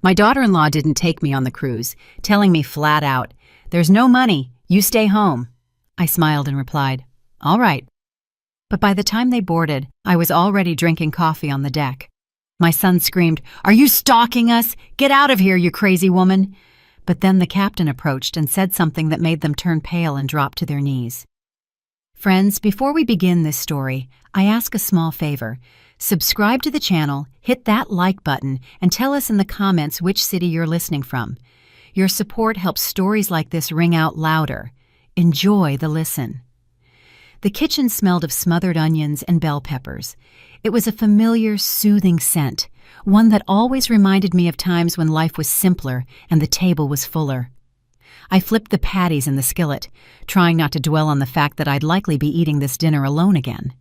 My daughter-in-law didn't take me on the cruise, telling me flat out, "There's no money, you stay home." I smiled and replied, "All right." But by the time they boarded, I was already drinking coffee on the deck. My son screamed, "Are you stalking us? Get out of here, you crazy woman!" But then the captain approached and said something that made them turn pale and drop to their knees. Friends, before we begin this story, I ask a small favor. Subscribe to the channel, hit that like button, and tell us in the comments which city you're listening from. Your support helps stories like this ring out louder. Enjoy the listen. The kitchen smelled of smothered onions and bell peppers. It was a familiar, soothing scent, one that always reminded me of times when life was simpler and the table was fuller. I flipped the patties in the skillet, trying not to dwell on the fact that I'd likely be eating this dinner alone again.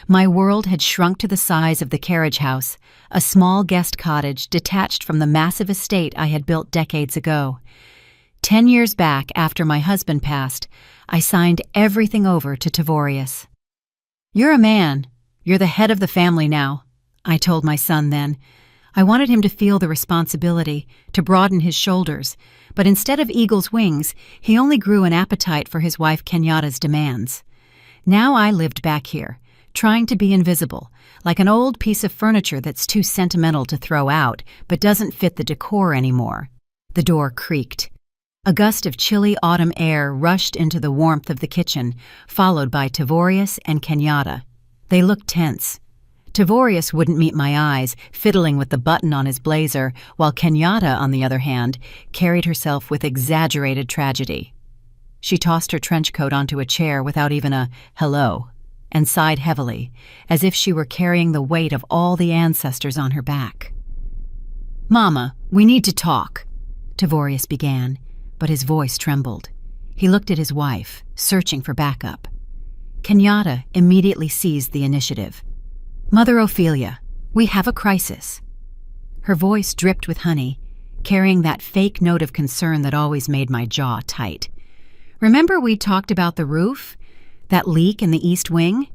My world had shrunk to the size of the carriage house, a small guest cottage detached from the massive estate I had built decades ago. 10 years back, after my husband passed, I signed everything over to Tavorius. "You're a man. You're the head of the family now," I told my son then. I wanted him to feel the responsibility, to broaden his shoulders, but instead of eagle's wings, he only grew an appetite for his wife Kenyatta's demands. Now I lived back here, trying to be invisible, like an old piece of furniture that's too sentimental to throw out, but doesn't fit the decor anymore. The door creaked. A gust of chilly autumn air rushed into the warmth of the kitchen, followed by Tavorius and Kenyatta. They looked tense. Tavorius wouldn't meet my eyes, fiddling with the button on his blazer, while Kenyatta, on the other hand, carried herself with exaggerated tragedy. She tossed her trench coat onto a chair without even a hello, and sighed heavily, as if she were carrying the weight of all the ancestors on her back. "Mama, we need to talk," Tavorius began, but his voice trembled. He looked at his wife, searching for backup. Kenyatta immediately seized the initiative. "Mother Ophelia, we have a crisis." Her voice dripped with honey, carrying that fake note of concern that always made my jaw tight. "Remember we talked about the roof? That leak in the east wing?"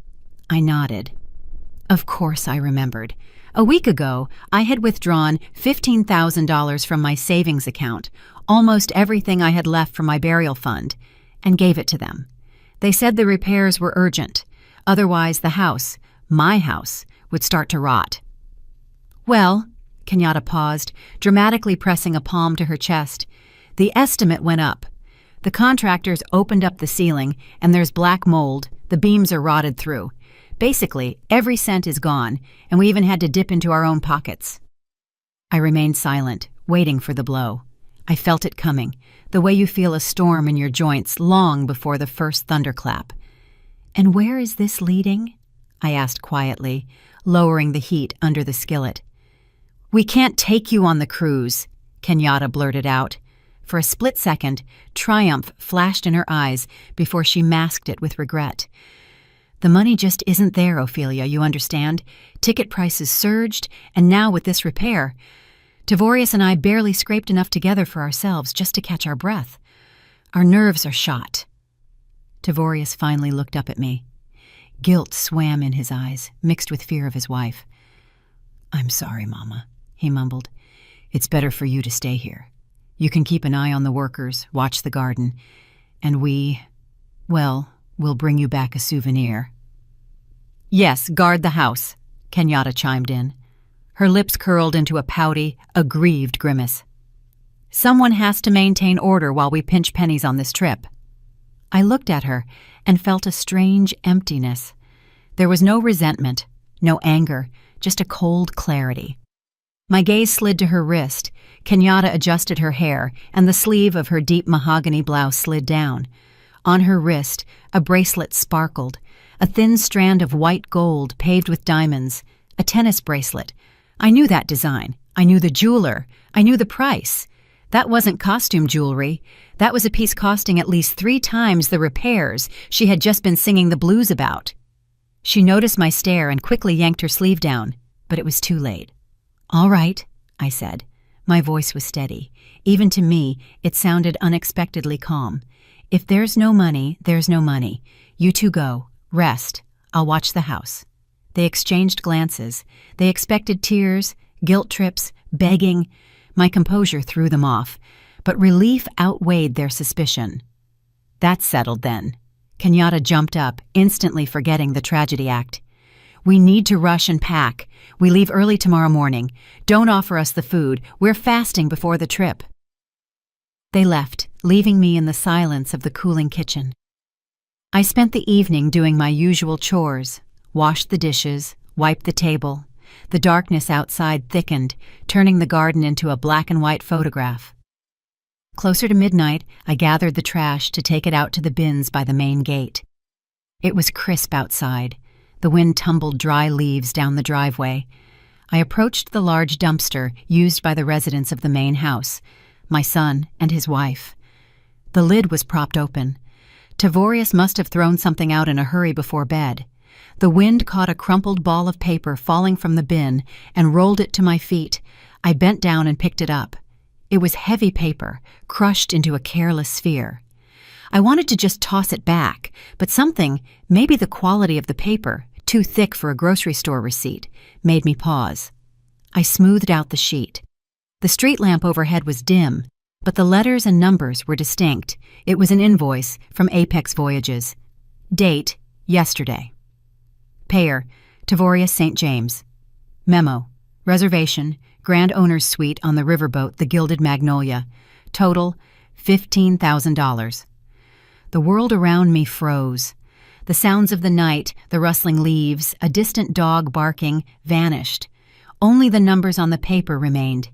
I nodded. Of course I remembered. A week ago, I had withdrawn $15,000 from my savings account, almost everything I had left from my burial fund, and gave it to them. They said the repairs were urgent. Otherwise, the house, my house, would start to rot. "Well," Kenyatta paused, dramatically pressing a palm to her chest, "the estimate went up. The contractors opened up the ceiling, and there's black mold. The beams are rotted through. Basically, every cent is gone, and we even had to dip into our own pockets." I remained silent, waiting for the blow. I felt it coming, the way you feel a storm in your joints long before the first thunderclap. "And where is this leading?" I asked quietly, lowering the heat under the skillet. "We can't take you on the cruise," Kenyatta blurted out. For a split second, triumph flashed in her eyes before she masked it with regret. "The money just isn't there, Ophelia, you understand? Ticket prices surged, and now with this repair, Tavorius and I barely scraped enough together for ourselves just to catch our breath. Our nerves are shot." Tavorius finally looked up at me. Guilt swam in his eyes, mixed with fear of his wife. "I'm sorry, Mama," he mumbled. "It's better for you to stay here. You can keep an eye on the workers, watch the garden, and we'll bring you back a souvenir." "Yes, guard the house," Kenyatta chimed in. Her lips curled into a pouty, aggrieved grimace. "Someone has to maintain order while we pinch pennies on this trip." I looked at her and felt a strange emptiness. There was no resentment, no anger, just a cold clarity. My gaze slid to her wrist. Kenyatta adjusted her hair, and the sleeve of her deep mahogany blouse slid down. On her wrist, a bracelet sparkled, a thin strand of white gold paved with diamonds, a tennis bracelet. I knew that design. I knew the jeweler. I knew the price. That wasn't costume jewelry. That was a piece costing at least 3 times the repairs she had just been singing the blues about. She noticed my stare and quickly yanked her sleeve down, but it was too late. "All right," I said. My voice was steady. Even to me, it sounded unexpectedly calm. "If there's no money, there's no money. You two go. Rest. I'll watch the house." They exchanged glances. They expected tears, guilt trips, begging. My composure threw them off, but relief outweighed their suspicion. "That's settled then." Kenyatta jumped up, instantly forgetting the tragedy act. "We need to rush and pack. We leave early tomorrow morning. Don't offer us the food. We're fasting before the trip." They left, leaving me in the silence of the cooling kitchen. I spent the evening doing my usual chores, washed the dishes, wiped the table. The darkness outside thickened, turning the garden into a black and white photograph. Closer to midnight, I gathered the trash to take it out to the bins by the main gate. It was crisp outside. The wind tumbled dry leaves down the driveway. I approached the large dumpster used by the residents of the main house, my son and his wife. The lid was propped open. Tavorius must have thrown something out in a hurry before bed. The wind caught a crumpled ball of paper falling from the bin and rolled it to my feet. I bent down and picked it up. It was heavy paper, crushed into a careless sphere. I wanted to just toss it back, but something, maybe the quality of the paper, too thick for a grocery store receipt, made me pause. I smoothed out the sheet. The street lamp overhead was dim, but the letters and numbers were distinct. It was an invoice from Apex Voyages. Date, yesterday. Payer, Tavorius St. James. Memo, reservation, Grand Owner's Suite on the riverboat, the Gilded Magnolia. Total, $15,000. The world around me froze. The sounds of the night, the rustling leaves, a distant dog barking, vanished. Only the numbers on the paper remained.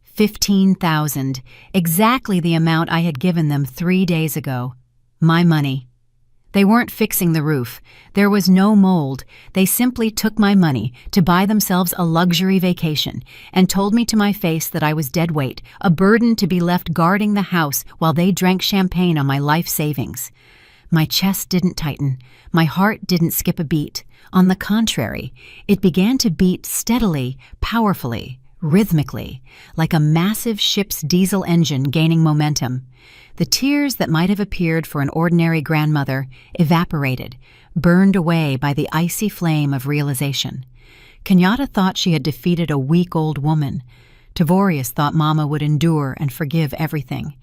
15,000, exactly the amount I had given them 3 days ago. My money. They weren't fixing the roof. There was no mold. They simply took my money to buy themselves a luxury vacation and told me to my face that I was dead weight, a burden to be left guarding the house while they drank champagne on my life savings. My chest didn't tighten. My heart didn't skip a beat. On the contrary, it began to beat steadily, powerfully, rhythmically, like a massive ship's diesel engine gaining momentum. The tears that might have appeared for an ordinary grandmother evaporated, burned away by the icy flame of realization. Kenyatta thought she had defeated a weak old woman. Tavorius thought Mama would endure and forgive everything.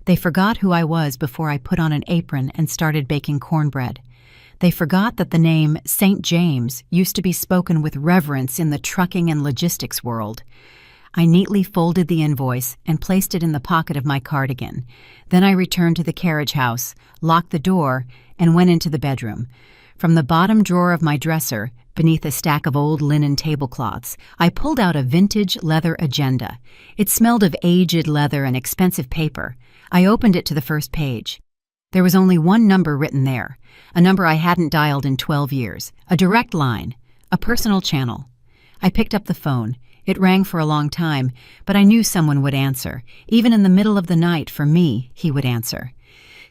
They forgot who I was before I put on an apron and started baking cornbread. They forgot that the name St. James used to be spoken with reverence in the trucking and logistics world. I neatly folded the invoice and placed it in the pocket of my cardigan. Then I returned to the carriage house, locked the door, and went into the bedroom. From the bottom drawer of my dresser, beneath a stack of old linen tablecloths, I pulled out a vintage leather agenda. It smelled of aged leather and expensive paper. I opened it to the first page. There was only one number written there, a number I hadn't dialed in 12 years, a direct line, a personal channel. I picked up the phone. It rang for a long time, but I knew someone would answer. Even in the middle of the night, for me, he would answer.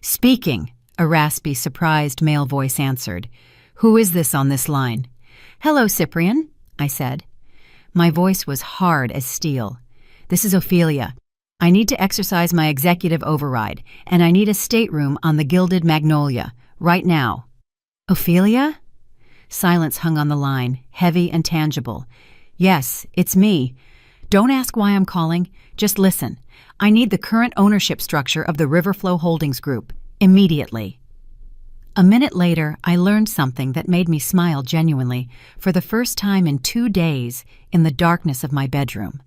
"Speaking," a raspy, surprised male voice answered. "Who is this on this line?" "Hello, Cyprian," I said. My voice was hard as steel. "This is Ophelia. I need to exercise my executive override, and I need a stateroom on the Gilded Magnolia, right now." "Ophelia?" Silence hung on the line, heavy and tangible. "Yes, it's me. Don't ask why I'm calling. Just listen. I need the current ownership structure of the Riverflow Holdings Group, immediately." A minute later, I learned something that made me smile genuinely, for the first time in 2 days, in the darkness of my bedroom.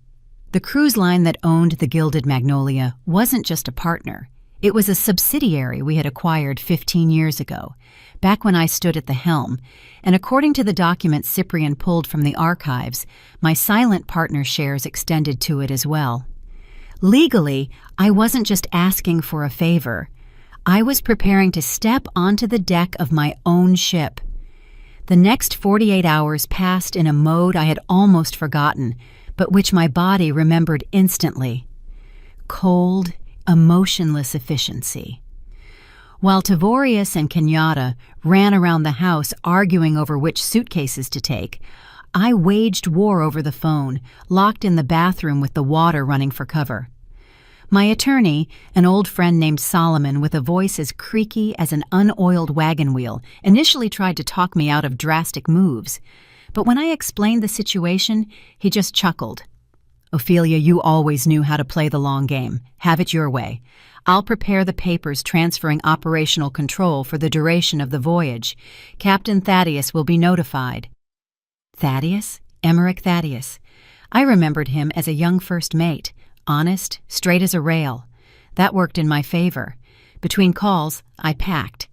The cruise line that owned the Gilded Magnolia wasn't just a partner. It was a subsidiary we had acquired 15 years ago, back when I stood at the helm, and according to the documents Cyprian pulled from the archives, my silent partner shares extended to it as well. Legally, I wasn't just asking for a favor. I was preparing to step onto the deck of my own ship. The next 48 hours passed in a mode I had almost forgotten, but which my body remembered instantly. Cold, emotionless efficiency. While Tavorius and Kenyatta ran around the house arguing over which suitcases to take, I waged war over the phone, locked in the bathroom with the water running for cover. My attorney, an old friend named Solomon with a voice as creaky as an unoiled wagon wheel, initially tried to talk me out of drastic moves. But when I explained the situation, he just chuckled. Ophelia, you always knew how to play the long game. Have it your way. I'll prepare the papers transferring operational control for the duration of the voyage. Captain Thaddeus will be notified. Thaddeus? Emmerich Thaddeus. I remembered him as a young first mate, honest, straight as a rail. That worked in my favor. Between calls, I packed.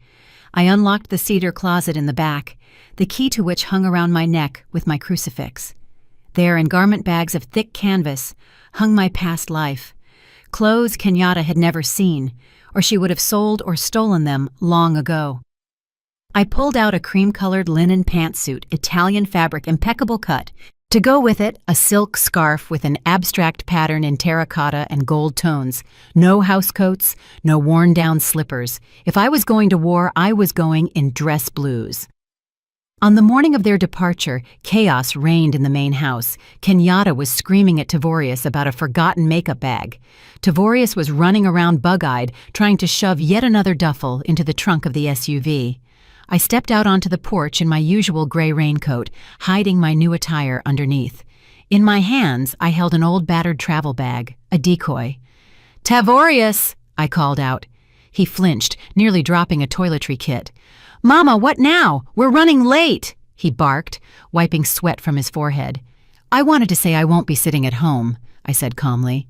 I unlocked the cedar closet in the back, the key to which hung around my neck with my crucifix. There, in garment bags of thick canvas, hung my past life. Clothes Kenyatta had never seen, or she would have sold or stolen them long ago. I pulled out a cream-colored linen pantsuit, Italian fabric, impeccable cut. To go with it, a silk scarf with an abstract pattern in terracotta and gold tones. No housecoats, no worn-down slippers. If I was going to war, I was going in dress blues. On the morning of their departure, chaos reigned in the main house. Kenyatta was screaming at Tavorius about a forgotten makeup bag. Tavorius was running around bug-eyed, trying to shove yet another duffel into the trunk of the SUV. I stepped out onto the porch in my usual gray raincoat, hiding my new attire underneath. In my hands, I held an old battered travel bag, a decoy. "Tavorius!" I called out. He flinched, nearly dropping a toiletry kit. "Mama, what now? We're running late!" he barked, wiping sweat from his forehead. "I wanted to say I won't be sitting at home," I said calmly.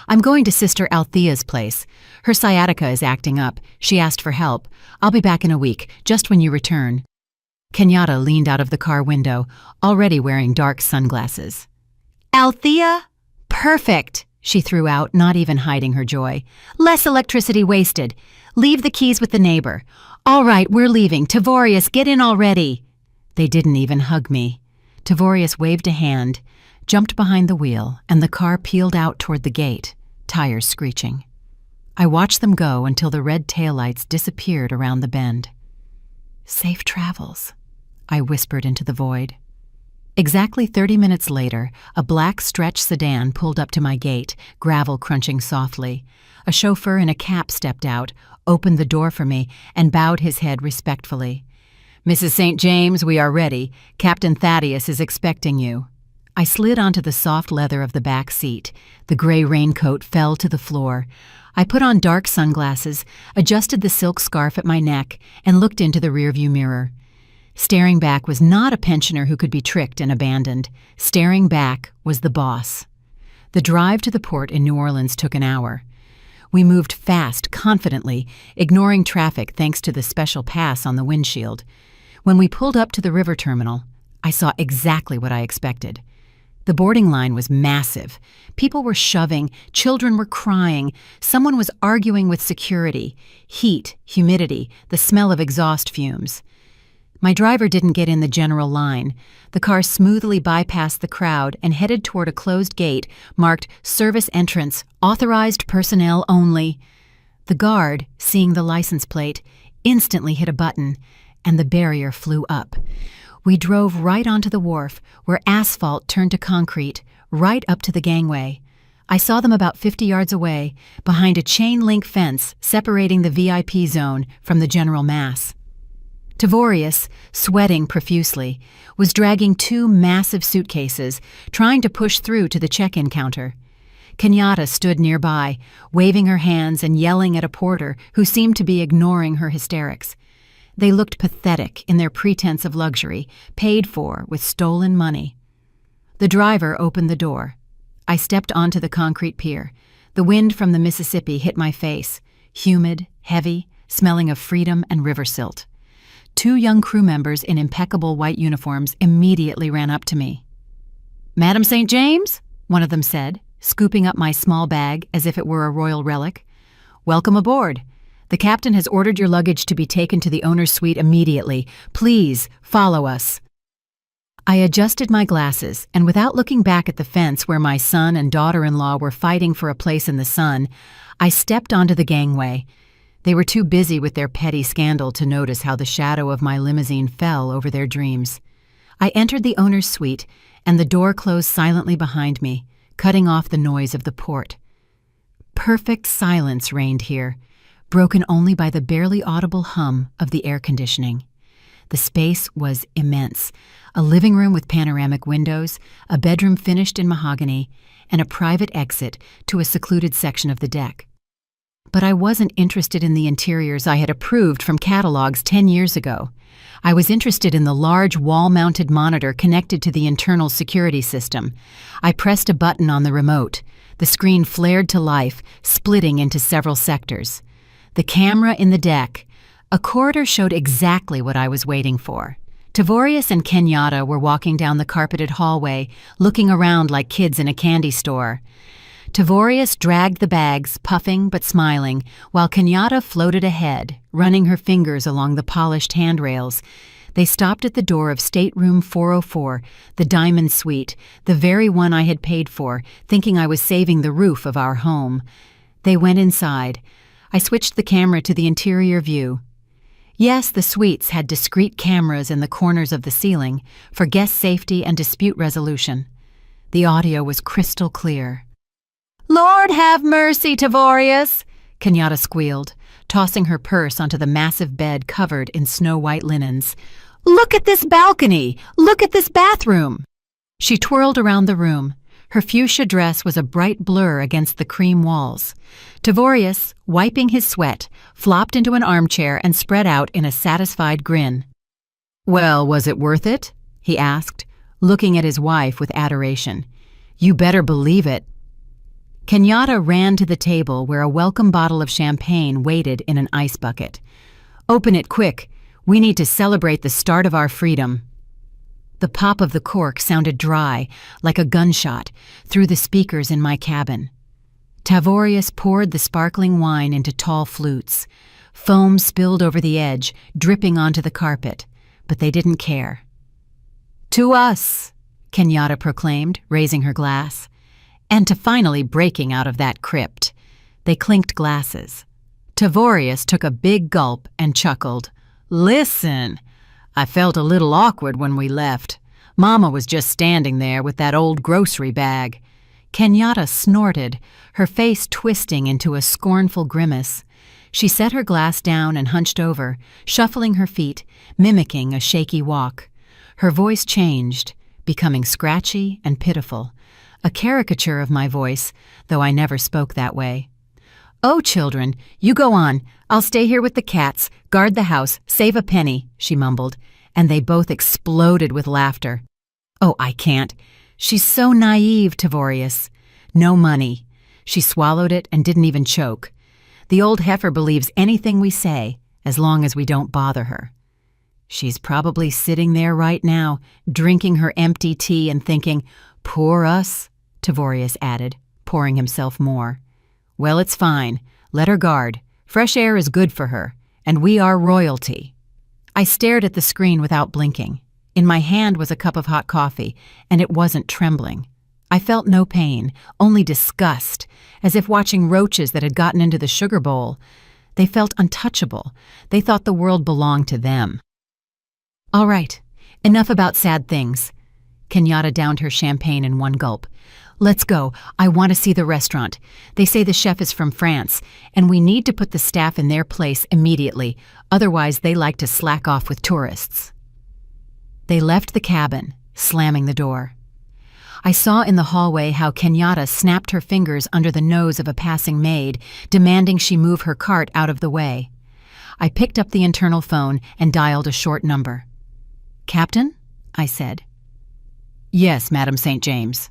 "I'm going to Sister Althea's place. Her sciatica is acting up. She asked for help. I'll be back in a week, just when you return." Kenyatta leaned out of the car window, already wearing dark sunglasses. "Althea? Perfect!" she threw out, not even hiding her joy. "Less electricity wasted. Leave the keys with the neighbor. All right, we're leaving. Tavorius, get in already." They didn't even hug me. Tavorius waved a hand, jumped behind the wheel, and the car peeled out toward the gate, tires screeching. I watched them go until the red taillights disappeared around the bend. "Safe travels," I whispered into the void. Exactly 30 minutes later, a black stretch sedan pulled up to my gate, gravel crunching softly. A chauffeur in a cap stepped out, opened the door for me, and bowed his head respectfully. "Mrs. St. James, we are ready. Captain Thaddeus is expecting you." I slid onto the soft leather of the back seat. The gray raincoat fell to the floor. I put on dark sunglasses, adjusted the silk scarf at my neck, and looked into the rearview mirror. Staring back was not a pensioner who could be tricked and abandoned. Staring back was the boss. The drive to the port in New Orleans took an hour. We moved fast, confidently, ignoring traffic thanks to the special pass on the windshield. When we pulled up to the river terminal, I saw exactly what I expected. The boarding line was massive. People were shoving, children were crying, someone was arguing with security. Heat, humidity, the smell of exhaust fumes. My driver didn't get in the general line. The car smoothly bypassed the crowd and headed toward a closed gate marked "Service Entrance, Authorized Personnel Only." The guard, seeing the license plate, instantly hit a button, and the barrier flew up. We drove right onto the wharf, where asphalt turned to concrete, right up to the gangway. I saw them about 50 yards away, behind a chain-link fence separating the VIP zone from the general mass. Tavorius, sweating profusely, was dragging 2 massive suitcases, trying to push through to the check-in counter. Kenyatta stood nearby, waving her hands and yelling at a porter who seemed to be ignoring her hysterics. They looked pathetic in their pretense of luxury, paid for with stolen money. The driver opened the door. I stepped onto the concrete pier. The wind from the Mississippi hit my face, humid, heavy, smelling of freedom and river silt. 2 young crew members in impeccable white uniforms immediately ran up to me. "Madam St. James?" one of them said, scooping up my small bag as if it were a royal relic. "Welcome aboard. The captain has ordered your luggage to be taken to the owner's suite immediately. Please, follow us." I adjusted my glasses, and without looking back at the fence where my son and daughter-in-law were fighting for a place in the sun, I stepped onto the gangway. They were too busy with their petty scandal to notice how the shadow of my limousine fell over their dreams. I entered the owner's suite, and the door closed silently behind me, cutting off the noise of the port. Perfect silence reigned here, broken only by the barely audible hum of the air conditioning. The space was immense. A living room with panoramic windows, a bedroom finished in mahogany, and a private exit to a secluded section of the deck. But I wasn't interested in the interiors I had approved from catalogs 10 years ago. I was interested in the large wall-mounted monitor connected to the internal security system. I pressed a button on the remote. The screen flared to life, splitting into several sectors. The camera in the deck. A corridor showed exactly what I was waiting for. Tavorius and Kenyatta were walking down the carpeted hallway, looking around like kids in a candy store. Tavorius dragged the bags, puffing but smiling, while Kenyatta floated ahead, running her fingers along the polished handrails. They stopped at the door of stateroom 404, the diamond suite, the very one I had paid for, thinking I was saving the roof of our home. They went inside. I switched the camera to the interior view. Yes, the suites had discrete cameras in the corners of the ceiling for guest safety and dispute resolution. The audio was crystal clear. "Lord have mercy, Tavorius!" Kenyatta squealed, tossing her purse onto the massive bed covered in snow-white linens. "Look at this balcony! Look at this bathroom!" She twirled around the room. Her fuchsia dress was a bright blur against the cream walls. Tavorius, wiping his sweat, flopped into an armchair and spread out in a satisfied grin. "Well, was it worth it?" he asked, looking at his wife with adoration. "You better believe it." Kenyatta ran to the table where a welcome bottle of champagne waited in an ice bucket. "Open it quick. We need to celebrate the start of our freedom." The pop of the cork sounded dry, like a gunshot, through the speakers in my cabin. Tavorius poured the sparkling wine into tall flutes. Foam spilled over the edge, dripping onto the carpet, but they didn't care. "To us," Kenyatta proclaimed, raising her glass. "And to finally breaking out of that crypt." They clinked glasses. Tavorius took a big gulp and chuckled. "Listen, I felt a little awkward when we left. Mama was just standing there with that old grocery bag." Kenyatta snorted, her face twisting into a scornful grimace. She set her glass down and hunched over, shuffling her feet, mimicking a shaky walk. Her voice changed, becoming scratchy and pitiful. A caricature of my voice, though I never spoke that way. "Oh, children, you go on. I'll stay here with the cats, guard the house, save a penny," she mumbled, and they both exploded with laughter. "Oh, I can't. She's so naive, Tavorius. No money." She swallowed it and didn't even choke. "The old heifer believes anything we say, as long as we don't bother her." "She's probably sitting there right now, drinking her empty tea and thinking, 'Poor us,'" Tavorius added, pouring himself more. "Well, it's fine. Let her guard. Fresh air is good for her, and we are royalty." I stared at the screen without blinking. In my hand was a cup of hot coffee, and it wasn't trembling. I felt no pain, only disgust, as if watching roaches that had gotten into the sugar bowl. They felt untouchable. They thought the world belonged to them. "All right, enough about sad things." Kenyatta downed her champagne in one gulp. "Let's go. I want to see the restaurant. They say the chef is from France, and we need to put the staff in their place immediately. Otherwise, they like to slack off with tourists." They left the cabin, slamming the door. I saw in the hallway how Kenyatta snapped her fingers under the nose of a passing maid, demanding she move her cart out of the way. I picked up the internal phone and dialed a short number. "Captain?" I said. "Yes, Madam St. James."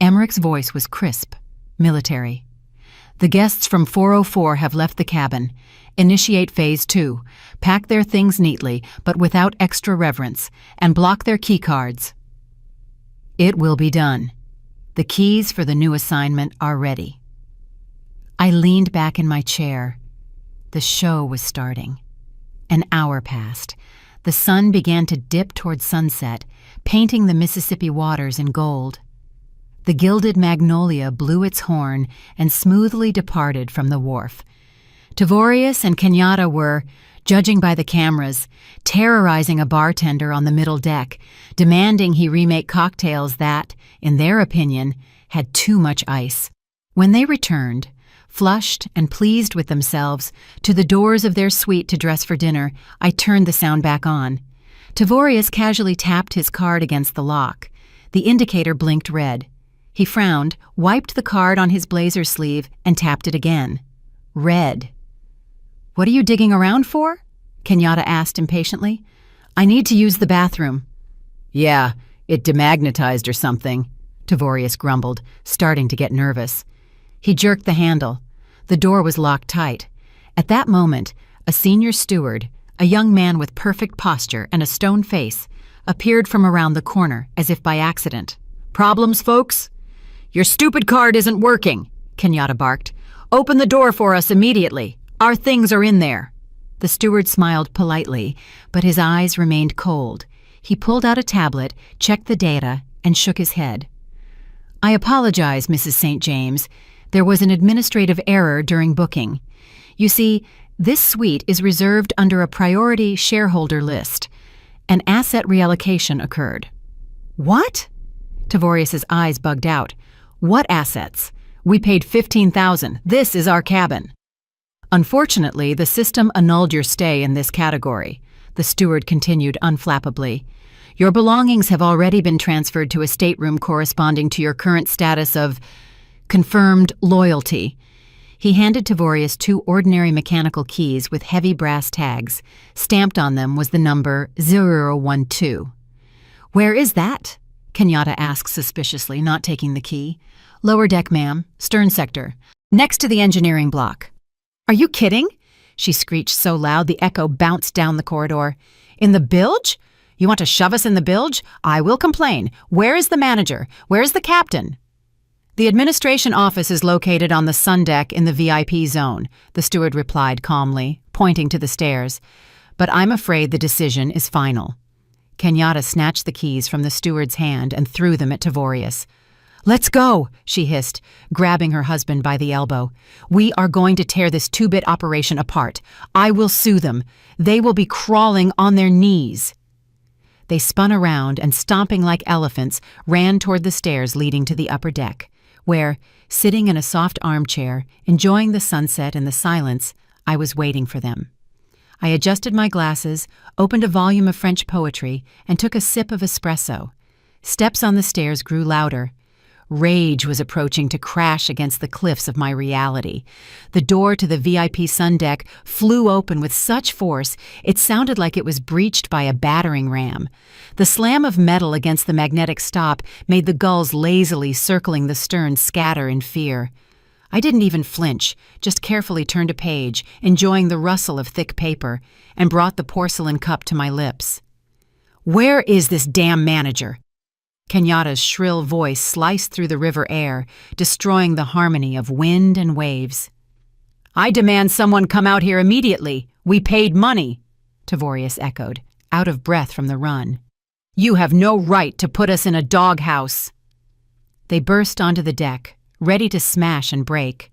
Emmerich's voice was crisp, military. "The guests from 404 have left the cabin. Initiate Phase 2. Pack their things neatly, but without extra reverence, and block their key cards." "It will be done. The keys for the new assignment are ready." I leaned back in my chair. The show was starting. An hour passed. The sun began to dip toward sunset, painting the Mississippi waters in gold. The gilded magnolia blew its horn and smoothly departed from the wharf. Tavorius and Kenyatta were, judging by the cameras, terrorizing a bartender on the middle deck, demanding he remake cocktails that, in their opinion, had too much ice. When they returned, flushed and pleased with themselves, to the doors of their suite to dress for dinner, I turned the sound back on. Tavorius casually tapped his card against the lock. The indicator blinked red. He frowned, wiped the card on his blazer sleeve, and tapped it again. Red. "What are you digging around for?" Kenyatta asked impatiently. "I need to use the bathroom." "Yeah, it demagnetized or something," Tavorius grumbled, starting to get nervous. He jerked the handle. The door was locked tight. At that moment, a senior steward, a young man with perfect posture and a stone face, appeared from around the corner as if by accident. "Problems, folks?" "Your stupid card isn't working," Kenyatta barked. "Open the door for us immediately. Our things are in there." The steward smiled politely, but his eyes remained cold. He pulled out a tablet, checked the data, and shook his head. "I apologize, Mrs. St. James. There was an administrative error during booking. You see, this suite is reserved under a priority shareholder list. An asset reallocation occurred." "What?" Tavorius's eyes bugged out. "What assets? We paid $15,000. This is our cabin." "Unfortunately, the system annulled your stay in this category," the steward continued unflappably. "Your belongings have already been transferred to a stateroom corresponding to your current status of confirmed loyalty." He handed Tavorius 2 ordinary mechanical keys with heavy brass tags. Stamped on them was the number 012. "Where is that?" Kenyatta asked suspiciously, not taking the key. "Lower deck, ma'am. Stern sector. Next to the engineering block." "Are you kidding?" she screeched so loud the echo bounced down the corridor. "In the bilge? You want to shove us in the bilge? I will complain. Where is the manager? Where is the captain?" "The administration office is located on the sun deck in the VIP zone," the steward replied calmly, pointing to the stairs. "But I'm afraid the decision is final." Kenyatta snatched the keys from the steward's hand and threw them at Tavorius. "Let's go," she hissed, grabbing her husband by the elbow. "We are going to tear this 2-bit operation apart. I will sue them. They will be crawling on their knees." They spun around and, stomping like elephants, ran toward the stairs leading to the upper deck, where, sitting in a soft armchair, enjoying the sunset and the silence, I was waiting for them. I adjusted my glasses, opened a volume of French poetry, and took a sip of espresso. Steps on the stairs grew louder. Rage was approaching to crash against the cliffs of my reality. The door to the VIP sun deck flew open with such force it sounded like it was breached by a battering ram. The slam of metal against the magnetic stop made the gulls lazily circling the stern scatter in fear. I didn't even flinch, just carefully turned a page, enjoying the rustle of thick paper, and brought the porcelain cup to my lips. "Where is this damn manager?" Kenyatta's shrill voice sliced through the river air, destroying the harmony of wind and waves. "I demand someone come out here immediately. We paid money," Tavorius echoed, out of breath from the run. "You have no right to put us in a doghouse." They burst onto the deck, ready to smash and break.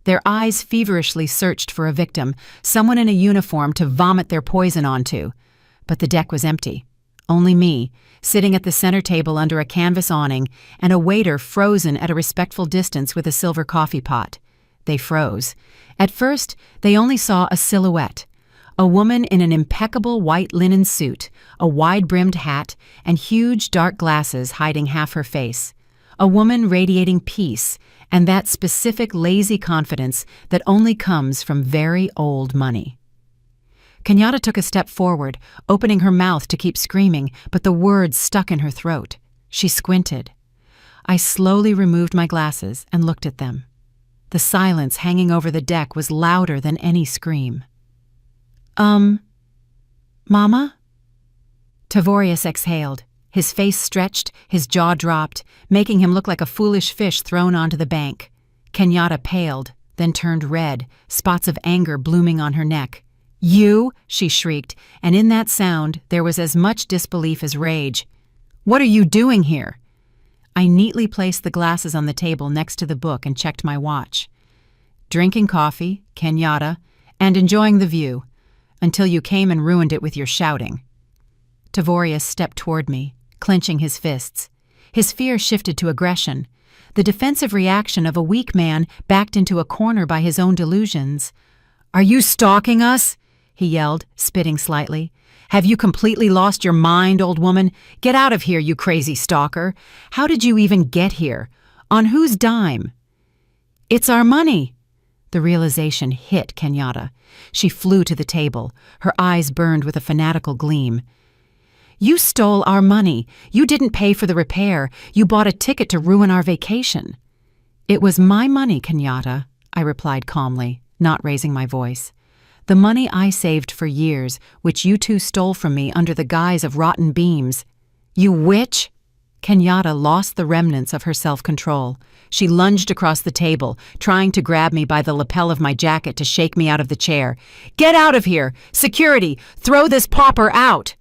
Their eyes feverishly searched for a victim, someone in a uniform to vomit their poison onto. But the deck was empty. Only me, sitting at the center table under a canvas awning, and a waiter frozen at a respectful distance with a silver coffee pot. They froze. At first, they only saw a silhouette. A woman in an impeccable white linen suit, a wide-brimmed hat, and huge dark glasses hiding half her face. A woman radiating peace and that specific lazy confidence that only comes from very old money. Kenyatta took a step forward, opening her mouth to keep screaming, but the words stuck in her throat. She squinted. I slowly removed my glasses and looked at them. The silence hanging over the deck was louder than any scream. Mama? Tavorius exhaled. His face stretched, his jaw dropped, making him look like a foolish fish thrown onto the bank. Kenyatta paled, then turned red, spots of anger blooming on her neck. "You?" she shrieked, and in that sound there was as much disbelief as rage. "What are you doing here?" I neatly placed the glasses on the table next to the book and checked my watch. "Drinking coffee, Kenyatta, and enjoying the view, until you came and ruined it with your shouting." Tavorius stepped toward me, clenching his fists. His fear shifted to aggression, the defensive reaction of a weak man backed into a corner by his own delusions. "Are you stalking us?" he yelled, spitting slightly. "Have you completely lost your mind, old woman? Get out of here, you crazy stalker. How did you even get here? On whose dime?" "It's our money." The realization hit Kenyatta. She flew to the table. Her eyes burned with a fanatical gleam. "You stole our money. You didn't pay for the repair. You bought a ticket to ruin our vacation." "It was my money, Kenyatta," I replied calmly, not raising my voice. "The money I saved for years, which you two stole from me under the guise of rotten beams." "You witch!" Kenyatta lost the remnants of her self-control. She lunged across the table, trying to grab me by the lapel of my jacket to shake me out of the chair. "Get out of here! Security! Throw this pauper out!"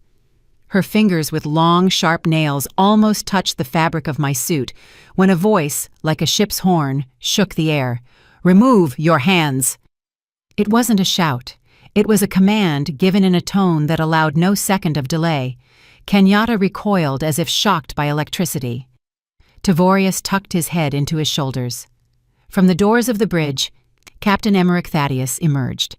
Her fingers with long, sharp nails almost touched the fabric of my suit when a voice, like a ship's horn, shook the air. "Remove your hands!" It wasn't a shout. It was a command given in a tone that allowed no second of delay. Kenyatta recoiled as if shocked by electricity. Tavorius tucked his head into his shoulders. From the doors of the bridge, Captain Emmerich Thaddeus emerged.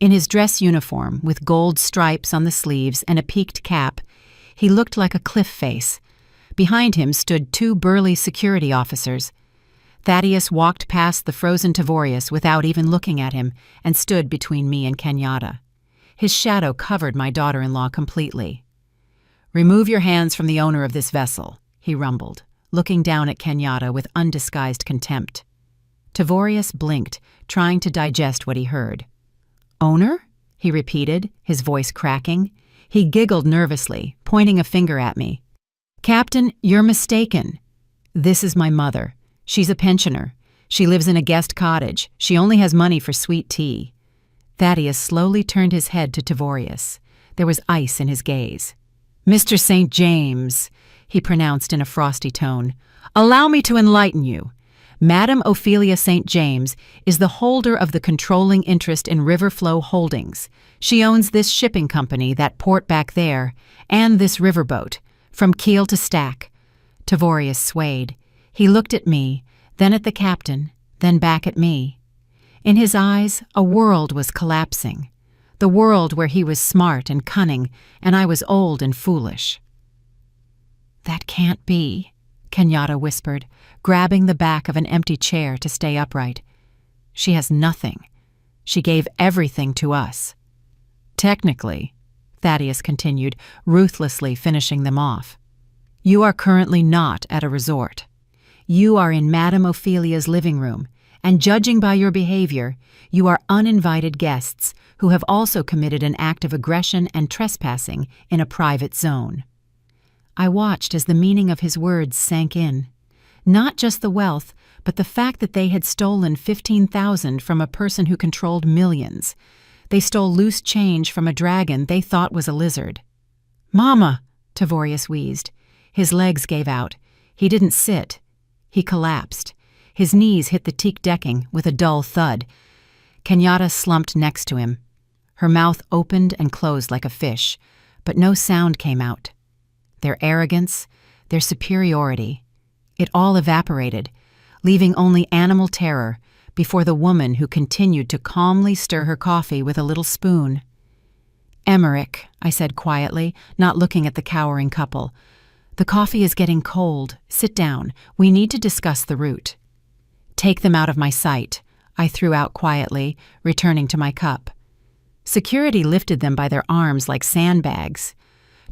In his dress uniform, with gold stripes on the sleeves and a peaked cap, he looked like a cliff face. Behind him stood two burly security officers. Thaddeus walked past the frozen Tavorius without even looking at him and stood between me and Kenyatta. His shadow covered my daughter-in-law completely. "Remove your hands from the owner of this vessel," he rumbled, looking down at Kenyatta with undisguised contempt. Tavorius blinked, trying to digest what he heard. "Owner?" he repeated, his voice cracking. He giggled nervously, pointing a finger at me. "Captain, you're mistaken. This is my mother. She's a pensioner. She lives in a guest cottage. She only has money for sweet tea." Thaddeus slowly turned his head to Tavorius. There was ice in his gaze. "Mr. St. James," he pronounced in a frosty tone, "allow me to enlighten you. Madame Ophelia St. James is the holder of the controlling interest in Riverflow Holdings. She owns this shipping company, that port back there, and this riverboat, from keel to stack." Tavorius swayed. He looked at me, then at the captain, then back at me. In his eyes, a world was collapsing. The world where he was smart and cunning, and I was old and foolish. "That can't be," Kenyatta whispered, grabbing the back of an empty chair to stay upright. "She has nothing. She gave everything to us." "Technically," Thaddeus continued, ruthlessly finishing them off, "you are currently not at a resort. You are in Madame Ophelia's living room, and judging by your behavior, you are uninvited guests who have also committed an act of aggression and trespassing in a private zone." I watched as the meaning of his words sank in. Not just the wealth, but the fact that they had stolen 15,000 from a person who controlled millions. They stole loose change from a dragon they thought was a lizard. "Mama!" Tavorius wheezed. His legs gave out. He didn't sit. He collapsed. His knees hit the teak decking with a dull thud. Kenyatta slumped next to him. Her mouth opened and closed like a fish, but no sound came out. Their arrogance, their superiority, it all evaporated, leaving only animal terror before the woman who continued to calmly stir her coffee with a little spoon. "Emmerich," I said quietly, not looking at the cowering couple. "The coffee is getting cold. Sit down. We need to discuss the route." "Take them out of my sight," I threw out quietly, returning to my cup. Security lifted them by their arms like sandbags.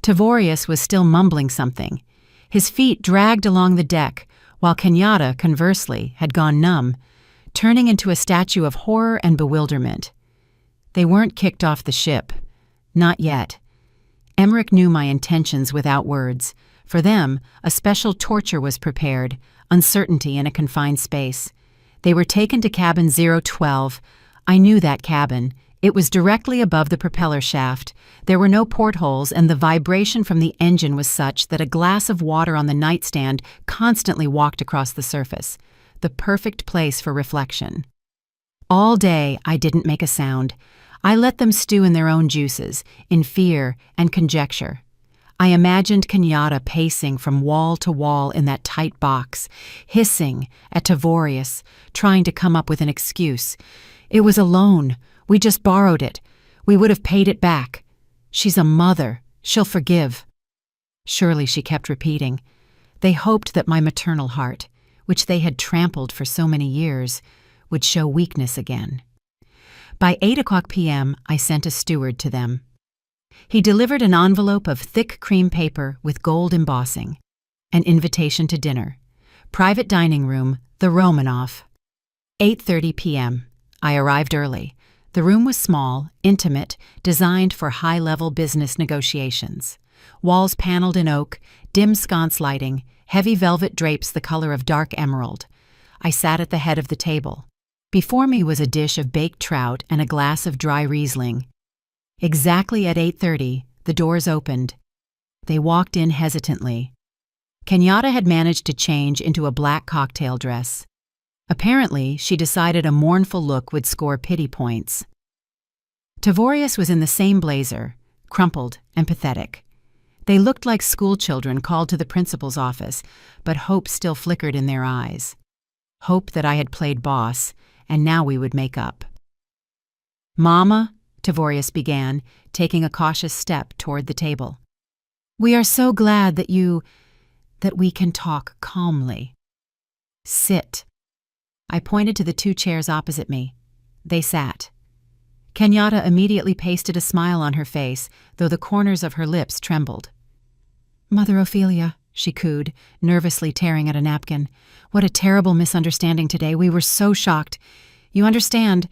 Tavorius was still mumbling something. His feet dragged along the deck, while Kenyatta, conversely, had gone numb, turning into a statue of horror and bewilderment. They weren't kicked off the ship. Not yet. Emmerich knew my intentions without words. For them, a special torture was prepared, uncertainty in a confined space. They were taken to cabin 012. I knew that cabin. It was directly above the propeller shaft. There were no portholes, and the vibration from the engine was such that a glass of water on the nightstand constantly walked across the surface. The perfect place for reflection. All day, I didn't make a sound. I let them stew in their own juices, in fear and conjecture. I imagined Kenyatta pacing from wall to wall in that tight box, hissing at Tavorius, trying to come up with an excuse. "It was a loan. We just borrowed it. We would have paid it back. She's a mother. She'll forgive. Surely, she kept repeating. They hoped that my maternal heart, which they had trampled for so many years, would show weakness again. By 8:00 p.m., I sent a steward to them. He delivered an envelope of thick cream paper with gold embossing, an invitation to dinner, private dining room, the Romanoff. 8:30 p.m. I arrived early. The room was small, intimate, designed for high-level business negotiations. Walls paneled in oak, dim sconce lighting, heavy velvet drapes the color of dark emerald. I sat at the head of the table. Before me was a dish of baked trout and a glass of dry Riesling. Exactly at 8:30, the doors opened. They walked in hesitantly. Kenyatta had managed to change into a black cocktail dress. Apparently, she decided a mournful look would score pity points. Tavorius was in the same blazer, crumpled and pathetic. They looked like schoolchildren called to the principal's office, but hope still flickered in their eyes. Hope that I had played boss, and now we would make up. "Mama," Tavorius began, taking a cautious step toward the table. "We are so glad that we can talk calmly. Sit." I pointed to the 2 chairs opposite me. They sat. Kenyatta immediately pasted a smile on her face, though the corners of her lips trembled. "Mother Ophelia," she cooed, nervously tearing at a napkin. "What a terrible misunderstanding today. We were so shocked. You understand,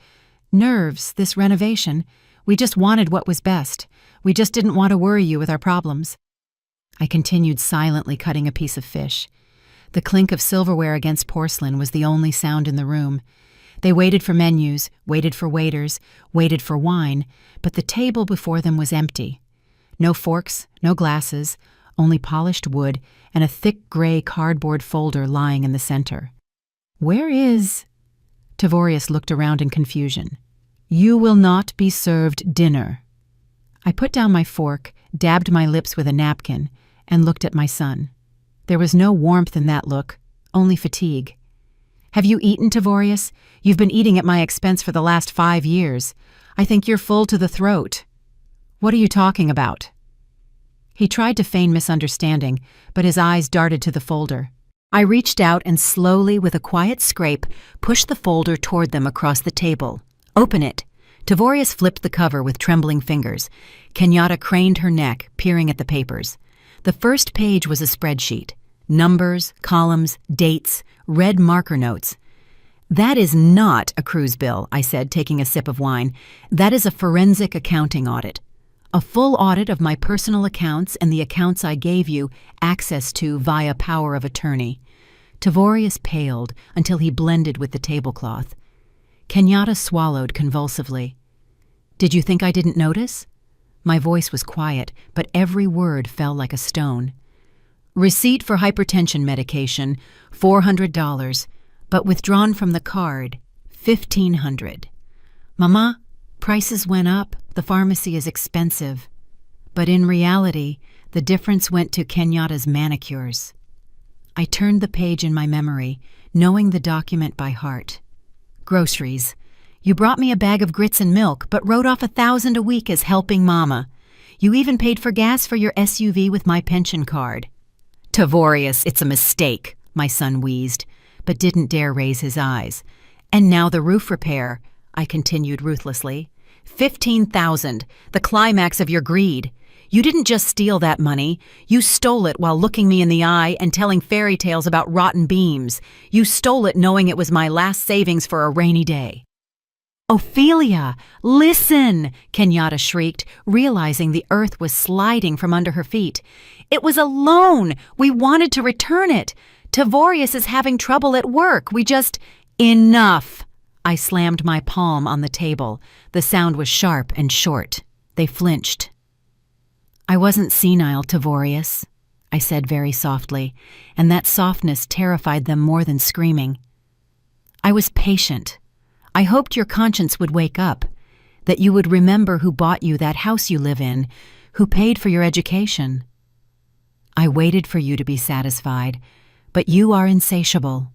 nerves, this renovation. We just wanted what was best. We just didn't want to worry you with our problems." I continued silently cutting a piece of fish. The clink of silverware against porcelain was the only sound in the room. They waited for menus, waited for waiters, waited for wine, but the table before them was empty. No forks, no glasses, only polished wood and a thick gray cardboard folder lying in the center. "Where is—" Tavorius looked around in confusion. "You will not be served dinner." I put down my fork, dabbed my lips with a napkin, and looked at my son. There was no warmth in that look, only fatigue. "Have you eaten, Tavorius? You've been eating at my expense for the last 5 years. I think you're full to the throat." "What are you talking about?" He tried to feign misunderstanding, but his eyes darted to the folder. I reached out and slowly, with a quiet scrape, pushed the folder toward them across the table. "Open it." Tavorius flipped the cover with trembling fingers. Kenyatta craned her neck, peering at the papers. The first page was a spreadsheet. Numbers, columns, dates, red marker notes. "That is not a cruise bill," I said, taking a sip of wine. "That is a forensic accounting audit. A full audit of my personal accounts and the accounts I gave you access to via power of attorney." Tavorius paled until he blended with the tablecloth. Kenyatta swallowed convulsively. "Did you think I didn't notice?" My voice was quiet, but every word fell like a stone. "Receipt for hypertension medication, $400, but withdrawn from the card, $1,500. Mama, prices went up, the pharmacy is expensive." But in reality, the difference went to Kenyatta's manicures. I turned the page in my memory, knowing the document by heart. "Groceries. You brought me a bag of grits and milk, but wrote off $1,000 a week as helping Mama. You even paid for gas for your SUV with my pension card." "Tavorius, it's a mistake," my son wheezed, but didn't dare raise his eyes. "And now the roof repair," I continued ruthlessly. $15,000, the climax of your greed. You didn't just steal that money. You stole it while looking me in the eye and telling fairy tales about rotten beams. You stole it knowing it was my last savings for a rainy day." "Ophelia, listen!" Kenyatta shrieked, realizing the earth was sliding from under her feet. "It was a loan! We wanted to return it! Tavorius is having trouble at work. We just—" "Enough!" I slammed my palm on the table. The sound was sharp and short. They flinched. "I wasn't senile, Tavorius," I said very softly, and that softness terrified them more than screaming. "I was patient. I hoped your conscience would wake up, that you would remember who bought you that house you live in, who paid for your education. I waited for you to be satisfied, but you are insatiable."